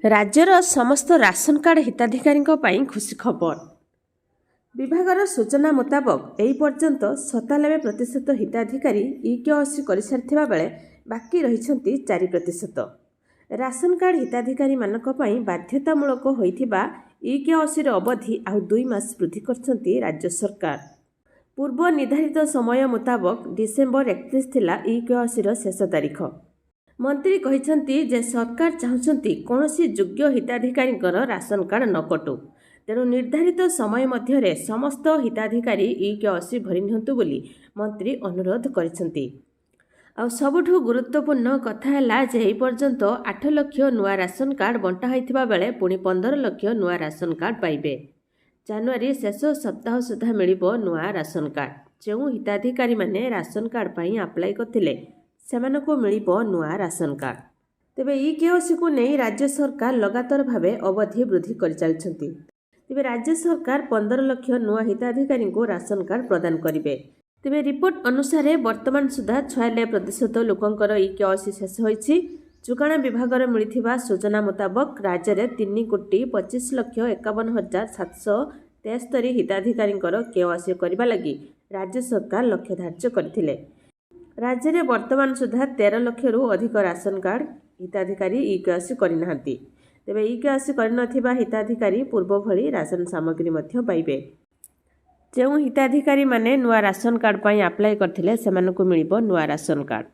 राज्यर समस्त ration card हिताधिकारी खुशी खबर। विभागर सूचना मुताबक यही पर्यंत 97% हिताधिकारी ई-KYC कर सारी बेले बाकी रही 4%। राशन कार्ड हिताधिकारी बाध्यतामूलक होइथिबा ई-KYC अवधि आउ 2 मास वृद्धि करछंती राज्य सरकार। पूर्व निर्धारित समय मुताबक डिसेम्बर 31 थिला ई-KYC शेष तारीख। मंत्री कहिसंती जे सरकार चाहुचंती कोनोसी योग्य हिताधिकारी राशन कार्ड न कटू, तेणु निर्धारित समय मध्य समस्त हिताधिकारी ई-KYC भरी निहंतु बोली मंत्री अनुरोध करिसंती। आ सबुठु गुरुत्वपूर्ण कथा है जे एही पर्यंत 8 लाख नुआ राशन कार्ड बंटा होइथिबा बेले पुणी 15 लाख नुआ राशन कार्ड पाइबे। जनवरी शेष सप्ताह सुधा मिलिबो नुआ राशन कार्ड। जो हिताधिकारी माने राशन कार्ड पई अप्लाई करथिले सेमानको मिलिबो नुआ राशन कार्ड। तेबे ई-KYC को नहीं राज्य सरकार लगातार भावे अवधि वृद्धि कर चलछंती। तेबे राज्य सरकार 15 लाख नुआ हिताधिकारी को राशन कार्ड प्रदान करिवे। तेबे रिपोर्ट अनुसार वर्तमान सुधा 96% लोकंकर ई-KYC शेष होईछि। जुगाणा विभागर मिलिथिबा सूचना मुताबक राज्य में 3,25,51,773 हिताधिकारी KYC करबा लगी राज्य सरकार लक्ष्य धार्य करथिले। राज्य में वर्तमान सुधा 13 लाख रु अधिक राशन कार्ड हिताधिकारी ई-KYC करनाहांती। तेबे ई-KYC करनथिबा हिताधिकारी पूर्व भली राशन सामग्री मध्य पाइबे। जो हिताधिकारी माने नुआ राशन कार्ड पई अप्लाई करथिले सेमानको मिलिबो नुआ राशन कार्ड।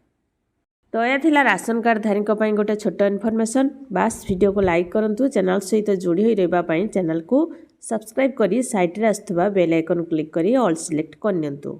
तो यह थिला राशन कार्ड धारी पई गोटे छोट इनफॉरमेशन। बास वीडियो को लाइक करंतु, चैनल सहित जोड़ी होई रहबा पई चैनल को सब्सक्राइब करी साइड रे आस्थुबा बेल आइकन क्लिक करी ऑल सिलेक्ट करनियंतु।